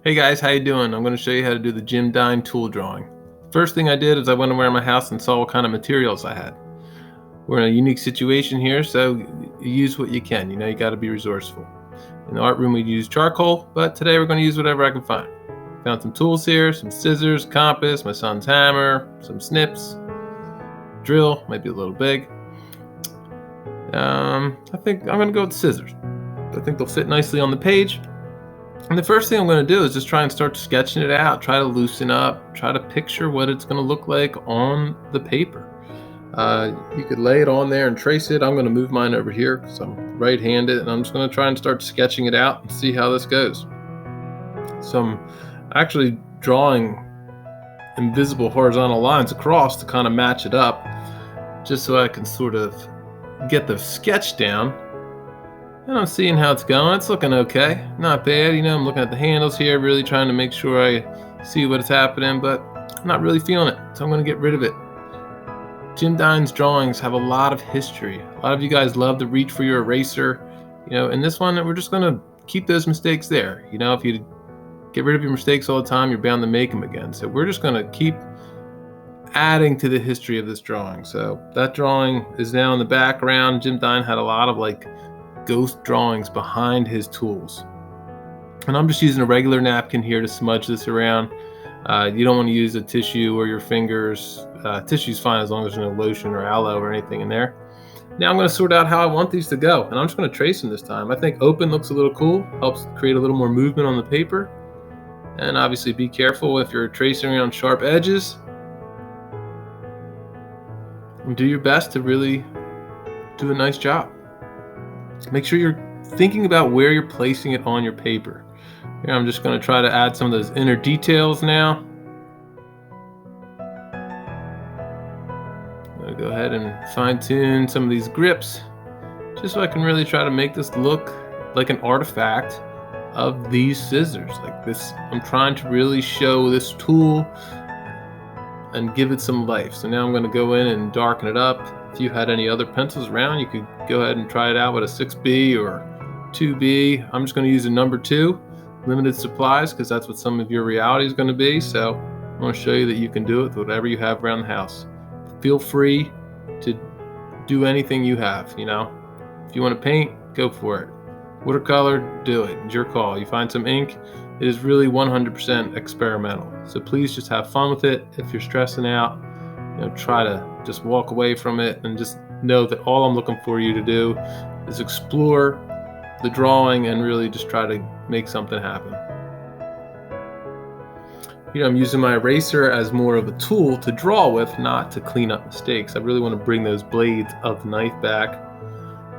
Hey guys, how you doing? I'm going to show you how to do the Jim Dine tool drawing. First thing I did is I went around my house and saw what kind of materials I had. We're in a unique situation here, so you use what you can. You got to be resourceful. In the art room we use charcoal, but today we're going to use whatever I can find. Found some tools here, some scissors, compass, my son's hammer, some snips, drill, might be a little big. I think I'm going to go with scissors. I think they'll fit nicely on the page. And the first thing I'm going to do is just try and start sketching it out, try to loosen up, try to picture what it's going to look like on the paper. You could lay it on there and trace it. I'm going to move mine over here because I'm right-handed, and I'm just going to try and start sketching it out and see how this goes. So I'm actually drawing invisible horizontal lines across to kind of match it up, just so I can sort of get the sketch down. And I'm seeing how it's going. It's looking okay. Not bad. I'm looking at the handles here, really trying to make sure I see what's happening, but I'm not really feeling it. So I'm going to get rid of it. Jim Dine's drawings have a lot of history. A lot of you guys love to reach for your eraser. In this one, we're just going to keep those mistakes there. If you get rid of your mistakes all the time, you're bound to make them again. So we're just going to keep adding to the history of this drawing. So that drawing is now in the background. Jim Dine had a lot of ghost drawings behind his tools, and I'm just using a regular napkin here to smudge this around. You don't want to use a tissue or your fingers. Tissue's fine as long as there's no lotion or aloe or anything in there. Now I'm going to sort out how I want these to go, and I'm just going to trace them this time. I think open looks a little cool, helps create a little more movement on the paper. And obviously be careful if you're tracing around sharp edges, and do your best to really do a nice job. Make sure you're thinking about where you're placing it on your paper. Here, I'm just going to try to add some of those inner details now. I'm going to go ahead and fine-tune some of these grips, just so I can really try to make this look like an artifact of these scissors. Like this, I'm trying to really show this tool and give it some life. So now I'm going to go in and darken it up. If you had any other pencils around, you could go ahead and try it out with a 6B or 2B. I'm just going to use a number 2, limited supplies, because that's what some of your reality is going to be. So I want to show you that you can do it with whatever you have around the house. Feel free to do anything you have. If you want to paint, go for it. Watercolor, do it. It's your call. You find some ink. It is really 100% experimental. So please just have fun with it. If you're stressing out, try to just walk away from it and just know that all I'm looking for you to do is explore the drawing and really just try to make something happen. I'm using my eraser as more of a tool to draw with, not to clean up mistakes. I really want to bring those blades of the knife back.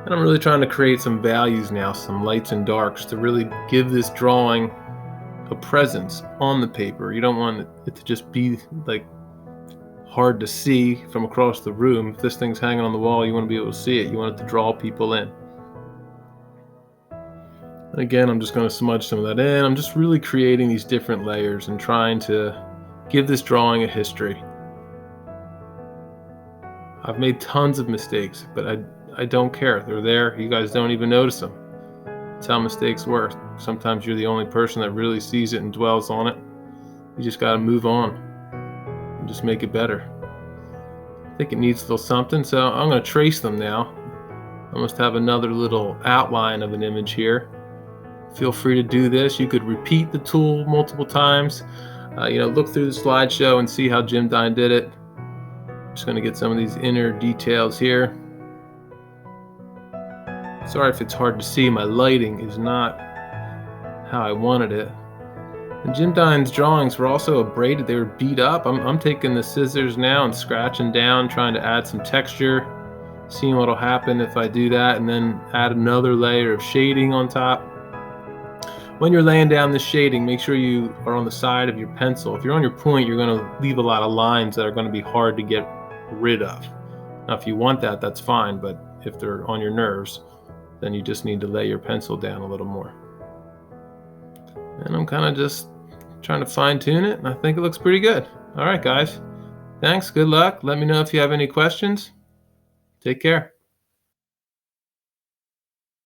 And I'm really trying to create some values now, some lights and darks, to really give this drawing a presence on the paper. You don't want it to just be hard to see from across the room. If this thing's hanging on the wall, you want to be able to see it. You want it to draw people in. And again, I'm just going to smudge some of that in. I'm just really creating these different layers and trying to give this drawing a history. I've made tons of mistakes, but I don't care. They're there. You guys don't even notice them. That's how mistakes work. Sometimes you're the only person that really sees it and dwells on it. You just got to move on and just make it better. I think it needs a little something, so I'm going to trace them now. I must have another little outline of an image here. Feel free to do this. You could repeat the tool multiple times. Look through the slideshow and see how Jim Dine did it. Just going to get some of these inner details here. Sorry if it's hard to see. My lighting is not how I wanted it. And Jim Dine's drawings were also abraded. They were beat up. I'm taking the scissors now and scratching down, trying to add some texture, seeing what'll happen if I do that, and then add another layer of shading on top. When you're laying down this shading, make sure you are on the side of your pencil. If you're on your point, you're going to leave a lot of lines that are going to be hard to get rid of. Now, if you want that, that's fine, but if they're on your nerves, then you just need to lay your pencil down a little more. And I'm kind of just trying to fine tune it, and I think it looks pretty good. All right, guys. Thanks. Good luck. Let me know if you have any questions. Take care.